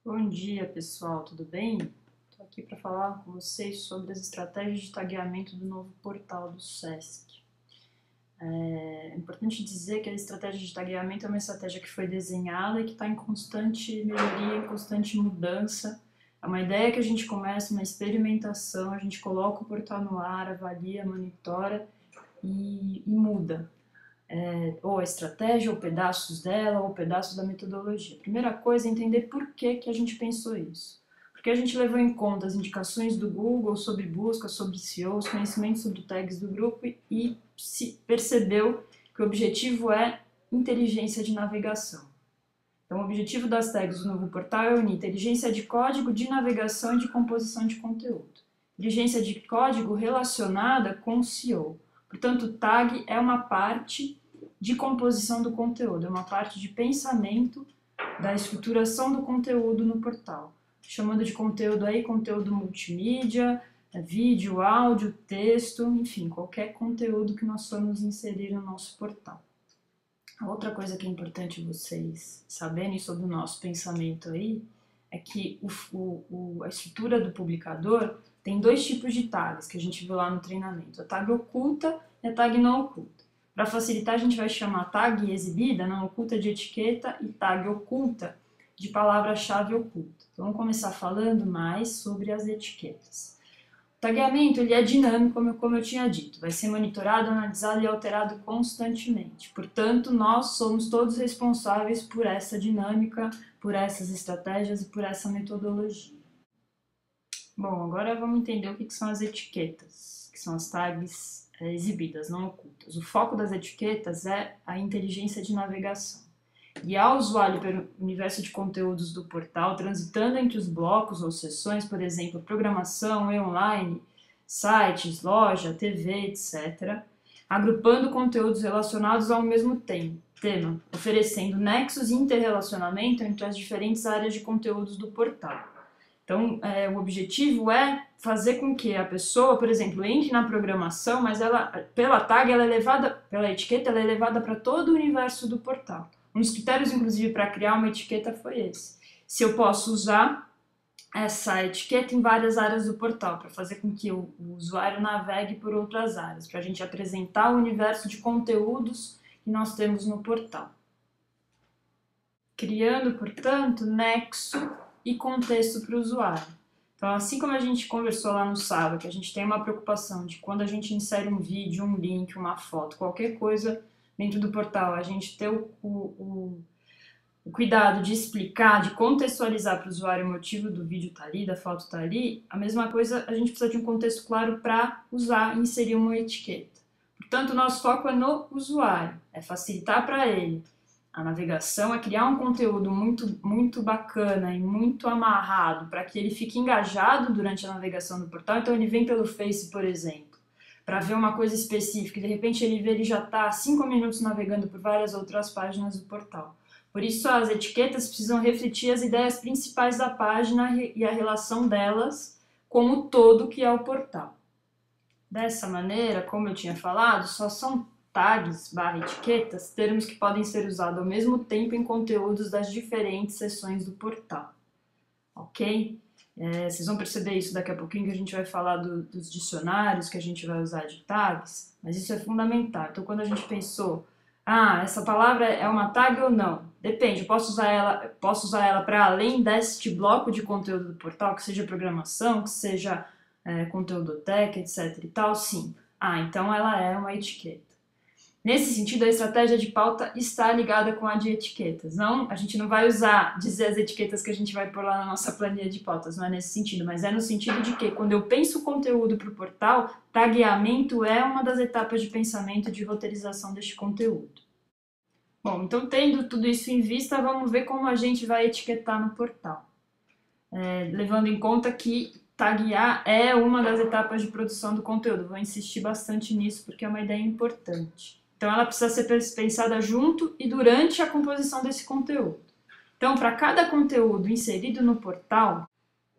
Bom dia, pessoal, tudo bem? Estou aqui para falar com vocês sobre as estratégias de tagueamento do novo portal do SESC. É importante dizer que a estratégia de tagueamento é uma estratégia que foi desenhada e que está em constante melhoria, em constante mudança. É uma ideia que a gente começa, uma experimentação, a gente coloca o portal no ar, avalia, monitora e muda. Ou a estratégia, ou pedaços dela, ou pedaços da metodologia. A primeira coisa é entender por que a gente pensou isso. Porque a gente levou em conta as indicações do Google sobre busca, sobre SEO, os conhecimentos sobre tags do grupo e se percebeu que o objetivo é inteligência de navegação. Então, o objetivo das tags do novo portal é unir inteligência de código, de navegação e de composição de conteúdo. Inteligência de código relacionada com SEO. Portanto, o tag é uma parte de composição do conteúdo, é uma parte de pensamento da estruturação do conteúdo no portal. Chamando de conteúdo aí, conteúdo multimídia, vídeo, áudio, texto, enfim, qualquer conteúdo que nós formos inserir no nosso portal. A outra coisa que é importante vocês saberem sobre o nosso pensamento aí é que a estrutura do publicador tem dois tipos de tags que a gente viu lá no treinamento, a tag oculta e a tag não oculta. Para facilitar, a gente vai chamar tag exibida, não oculta, de etiqueta e tag oculta de palavra-chave oculta. Então, vamos começar falando mais sobre as etiquetas. O tagueamento ele é dinâmico, como eu tinha dito, vai ser monitorado, analisado e alterado constantemente. Portanto, nós somos todos responsáveis por essa dinâmica, por essas estratégias e por essa metodologia. Bom, agora vamos entender o que são as etiquetas, que são as tags exibidas, não ocultas. O foco das etiquetas é a inteligência de navegação. Guiar o usuário pelo universo de conteúdos do portal, transitando entre os blocos ou seções, por exemplo, programação, e-online, sites, loja, TV, etc., agrupando conteúdos relacionados ao mesmo tema, oferecendo nexos e interrelacionamento entre as diferentes áreas de conteúdos do portal. Então, o objetivo é fazer com que a pessoa, por exemplo, entre na programação, mas ela, pela tag, pela etiqueta, ela é levada para todo o universo do portal. Um dos critérios, inclusive, para criar uma etiqueta foi esse. Se eu posso usar essa etiqueta em várias áreas do portal, para fazer com que o usuário navegue por outras áreas, para a gente apresentar o universo de conteúdos que nós temos no portal. Criando, portanto, nexo e contexto para o usuário. Então, assim como a gente conversou lá no sábado, que a gente tem uma preocupação de quando a gente insere um vídeo, um link, uma foto, qualquer coisa dentro do portal, a gente ter o cuidado de explicar, de contextualizar para o usuário o motivo do vídeo estar ali, da foto estar ali, a mesma coisa, a gente precisa de um contexto claro para usar e inserir uma etiqueta. Portanto, o nosso foco é no usuário, é facilitar para ele a navegação, é criar um conteúdo muito bacana e muito amarrado para que ele fique engajado durante a navegação do portal. Então ele vem pelo Face, por exemplo, para ver uma coisa específica e de repente ele já está 5 minutos navegando por várias outras páginas do portal. Por isso as etiquetas precisam refletir as ideias principais da página e a relação delas com o todo que é o portal. Dessa maneira, como eu tinha falado, só são tags / etiquetas, termos que podem ser usados ao mesmo tempo em conteúdos das diferentes seções do portal. Ok? Vocês vão perceber isso daqui a pouquinho, que a gente vai falar dos dicionários que a gente vai usar de tags, mas isso é fundamental. Então, quando a gente pensou, essa palavra é uma tag ou não? Depende, eu posso usar ela para além deste bloco de conteúdo do portal, que seja programação, que seja conteúdo tech, etc e tal, sim. Então ela é uma etiqueta. Nesse sentido, a estratégia de pauta está ligada com a de etiquetas. Não, a gente não vai dizer as etiquetas que a gente vai pôr lá na nossa planilha de pautas, não é nesse sentido, mas é no sentido de que, quando eu penso o conteúdo para o portal, tagueamento é uma das etapas de pensamento de roteirização deste conteúdo. Bom, então tendo tudo isso em vista, vamos ver como a gente vai etiquetar no portal. Levando em conta que taguear é uma das etapas de produção do conteúdo. Vou insistir bastante nisso porque é uma ideia importante. Então, ela precisa ser pensada junto e durante a composição desse conteúdo. Então, para cada conteúdo inserido no portal,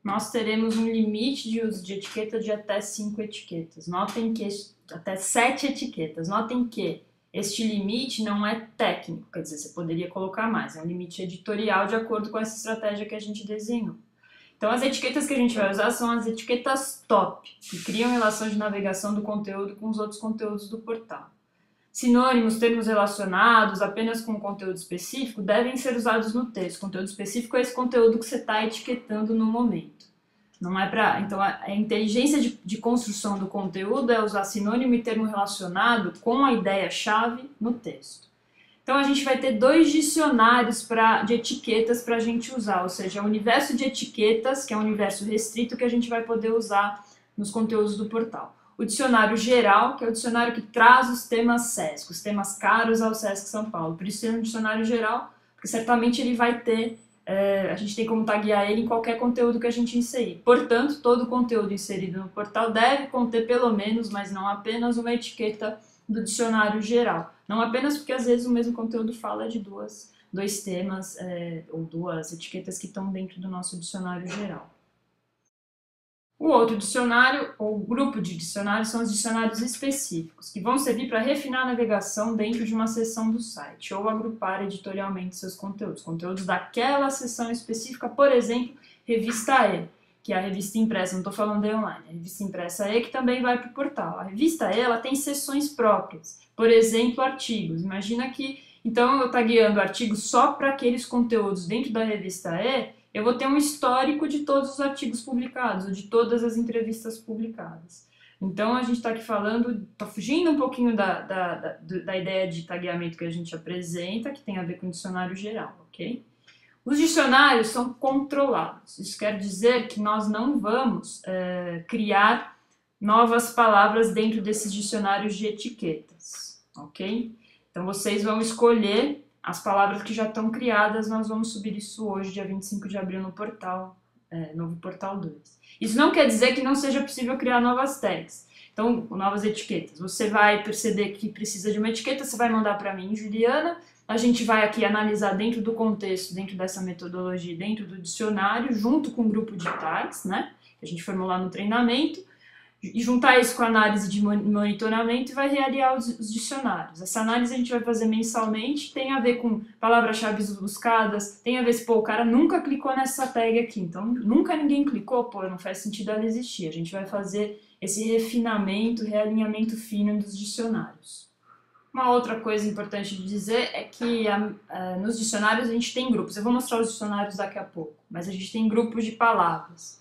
nós teremos um limite de uso de etiqueta de até 5 etiquetas. Notem que até 7 etiquetas. Notem que Este limite não é técnico, quer dizer, você poderia colocar mais, é um limite editorial de acordo com essa estratégia que a gente desenhou. Então, as etiquetas que a gente vai usar são as etiquetas top, que criam relação de navegação do conteúdo com os outros conteúdos do portal. Sinônimos, termos relacionados apenas com um conteúdo específico devem ser usados no texto. Conteúdo específico é esse conteúdo que você está etiquetando no momento. Não é para. Então, a inteligência de construção do conteúdo é usar sinônimo e termo relacionado com a ideia-chave no texto. Então, a gente vai ter 2 dicionários de etiquetas para a gente usar, ou seja, o universo de etiquetas, que é um universo restrito que a gente vai poder usar nos conteúdos do portal. O dicionário geral, que é o dicionário que traz os temas SESC, os temas caros ao SESC São Paulo. Por isso é um dicionário geral, porque certamente ele vai ter. A gente tem como taguear ele em qualquer conteúdo que a gente inserir. Portanto, todo conteúdo inserido no portal deve conter pelo menos, mas não apenas, uma etiqueta do dicionário geral. Não apenas porque às vezes o mesmo conteúdo fala de dois temas ou 2 etiquetas que estão dentro do nosso dicionário geral. O outro dicionário, ou grupo de dicionários, são os dicionários específicos, que vão servir para refinar a navegação dentro de uma seção do site, ou agrupar editorialmente seus conteúdos daquela seção específica, por exemplo, revista E, que é a revista impressa, não estou falando de online, a revista impressa E que também vai para o portal. A revista E, ela tem seções próprias, por exemplo, artigos. Imagina que, então, eu tagueando artigos só para aqueles conteúdos dentro da revista E, eu vou ter um histórico de todos os artigos publicados, ou de todas as entrevistas publicadas. Então, a gente está aqui falando, está fugindo um pouquinho da ideia de tagueamento que a gente apresenta, que tem a ver com o dicionário geral, ok? Os dicionários são controlados. Isso quer dizer que nós não vamos criar novas palavras dentro desses dicionários de etiquetas, ok? Então, vocês vão escolher as palavras que já estão criadas. Nós vamos subir isso hoje, dia 25 de abril, no portal, novo portal 2. Isso não quer dizer que não seja possível criar novas tags, então, novas etiquetas. Você vai perceber que precisa de uma etiqueta, você vai mandar para mim, Juliana, a gente vai aqui analisar dentro do contexto, dentro dessa metodologia, dentro do dicionário, junto com o grupo de tags, né, que a gente formou no treinamento, e juntar isso com a análise de monitoramento e vai realiar os dicionários. Essa análise a gente vai fazer mensalmente, tem a ver com palavras-chave buscadas, tem a ver se, o cara nunca clicou nessa tag aqui, então nunca ninguém clicou, não faz sentido ela existir. A gente vai fazer esse refinamento, realinhamento fino dos dicionários. Uma outra coisa importante de dizer é que nos dicionários a gente tem grupos. Eu vou mostrar os dicionários daqui a pouco, mas a gente tem grupos de palavras.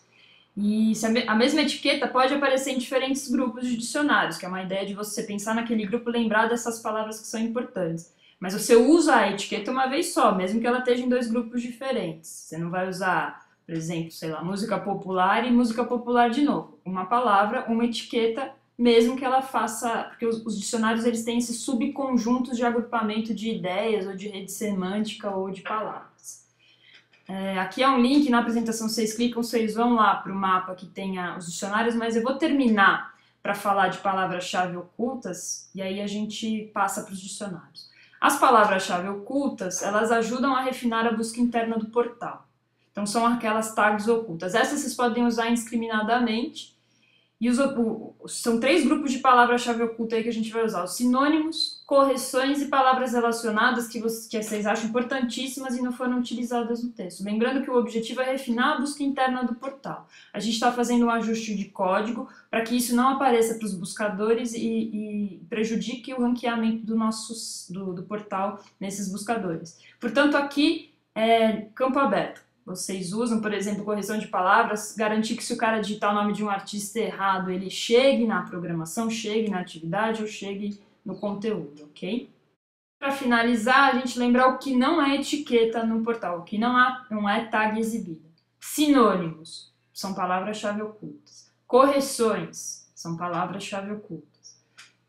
E a mesma etiqueta pode aparecer em diferentes grupos de dicionários, que é uma ideia de você pensar naquele grupo e lembrar dessas palavras que são importantes. Mas você usa a etiqueta uma vez só, mesmo que ela esteja em 2 grupos diferentes. Você não vai usar, por exemplo, sei lá, música popular e música popular de novo. Uma palavra, uma etiqueta, mesmo que ela faça... Porque os dicionários eles têm esses subconjuntos de agrupamento de ideias, ou de rede semântica, ou de palavras. Aqui é um link, na apresentação vocês clicam, vocês vão lá para o mapa que tem os dicionários, mas eu vou terminar para falar de palavras-chave ocultas, e aí a gente passa para os dicionários. As palavras-chave ocultas, elas ajudam a refinar a busca interna do portal. Então são aquelas tags ocultas. Essas vocês podem usar indiscriminadamente. E são 3 grupos de palavra-chave oculta aí que a gente vai usar. Os sinônimos, correções e palavras relacionadas que vocês acham importantíssimas e não foram utilizadas no texto. Lembrando que o objetivo é refinar a busca interna do portal. A gente está fazendo um ajuste de código para que isso não apareça para os buscadores e prejudique o ranqueamento do portal nesses buscadores. Portanto, aqui é campo aberto. Vocês usam, por exemplo, correção de palavras, garantir que se o cara digitar o nome de um artista errado, ele chegue na programação, chegue na atividade ou chegue no conteúdo, ok? Para finalizar, a gente lembrar o que não é etiqueta no portal, o que não é tag exibida. Sinônimos são palavras-chave ocultas. Correções são palavras-chave ocultas.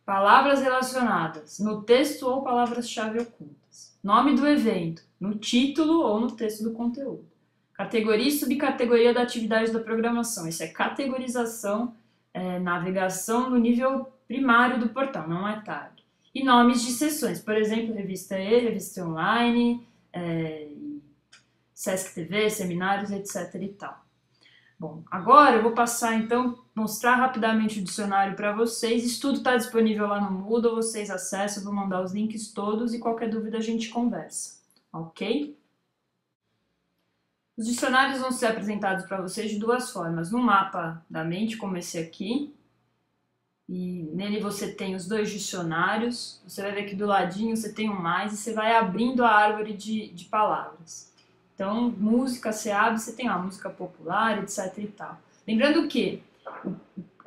Palavras relacionadas no texto ou palavras-chave ocultas. Nome do evento, no título ou no texto do conteúdo. Categoria e subcategoria da atividade da programação. Isso é categorização, navegação no nível primário do portal, não é tag. E nomes de seções, por exemplo, revista E, revista online, Sesc TV, seminários, etc. e tal. Bom, agora eu vou passar então, mostrar rapidamente o dicionário para vocês. Isso tudo está disponível lá no Moodle, vocês acessam, eu vou mandar os links todos e qualquer dúvida a gente conversa, ok? Os dicionários vão ser apresentados para vocês de duas formas. No mapa da mente, como esse aqui, e nele você tem os dois dicionários, você vai ver que do ladinho você tem um mais e você vai abrindo a árvore de palavras. Então, música, você abre, você tem a música popular, etc e tal. Lembrando que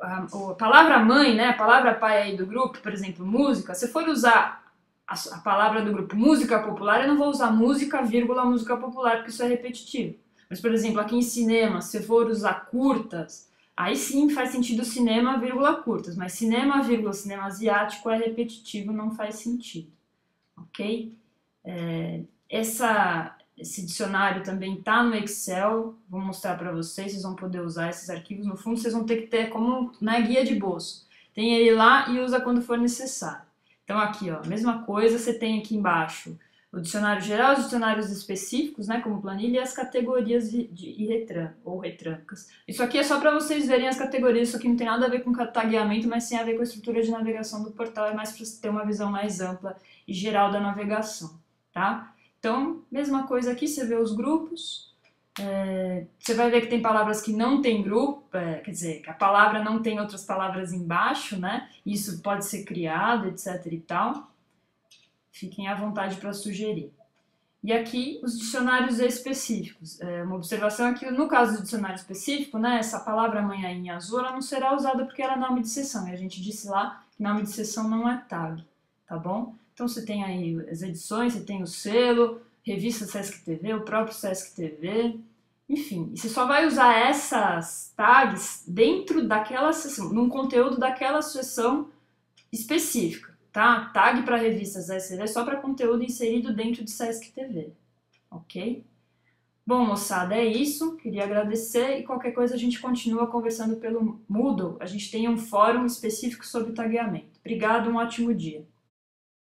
a palavra mãe, né, a palavra pai aí do grupo, por exemplo, música, se for usar a palavra do grupo música popular, eu não vou usar música, vírgula, música popular, porque isso é repetitivo. Mas, por exemplo, aqui em cinema, se for usar curtas, aí sim faz sentido cinema, vírgula, curtas, mas cinema, vírgula, cinema asiático é repetitivo, não faz sentido, ok? Esse dicionário também está no Excel, vou mostrar para vocês, vocês vão poder usar esses arquivos. No fundo, vocês vão ter que ter como guia de bolso. Tem ele lá e usa quando for necessário. Então aqui, ó, mesma coisa, você tem aqui embaixo o dicionário geral, os dicionários específicos, né, como planilha, e as categorias retrancas. Isso aqui é só para vocês verem as categorias, isso aqui não tem nada a ver com tagueamento, mas sim a ver com a estrutura de navegação do portal, é mais para você ter uma visão mais ampla e geral da navegação, tá? Então, mesma coisa aqui, você vê os grupos, você vai ver que tem palavras que não tem grupo, quer dizer, que a palavra não tem outras palavras embaixo, né? Isso pode ser criado, etc e tal. Fiquem à vontade para sugerir. E aqui, os dicionários específicos. Uma observação é que, no caso do dicionário específico, né, essa palavra amanhã em azul ela não será usada porque ela é nome de seção. E a gente disse lá que nome de seção não é tag, tá bom? Então você tem aí as edições, você tem o selo, revista Sesc TV, o próprio Sesc TV, enfim. E você só vai usar essas tags dentro daquela seção, num conteúdo daquela seção específica, tá? Tag para revistas SCV é só para conteúdo inserido dentro de Sesc TV, ok? Bom, moçada, é isso. Queria agradecer e qualquer coisa a gente continua conversando pelo Moodle. A gente tem um fórum específico sobre tagueamento. Obrigado, um ótimo dia.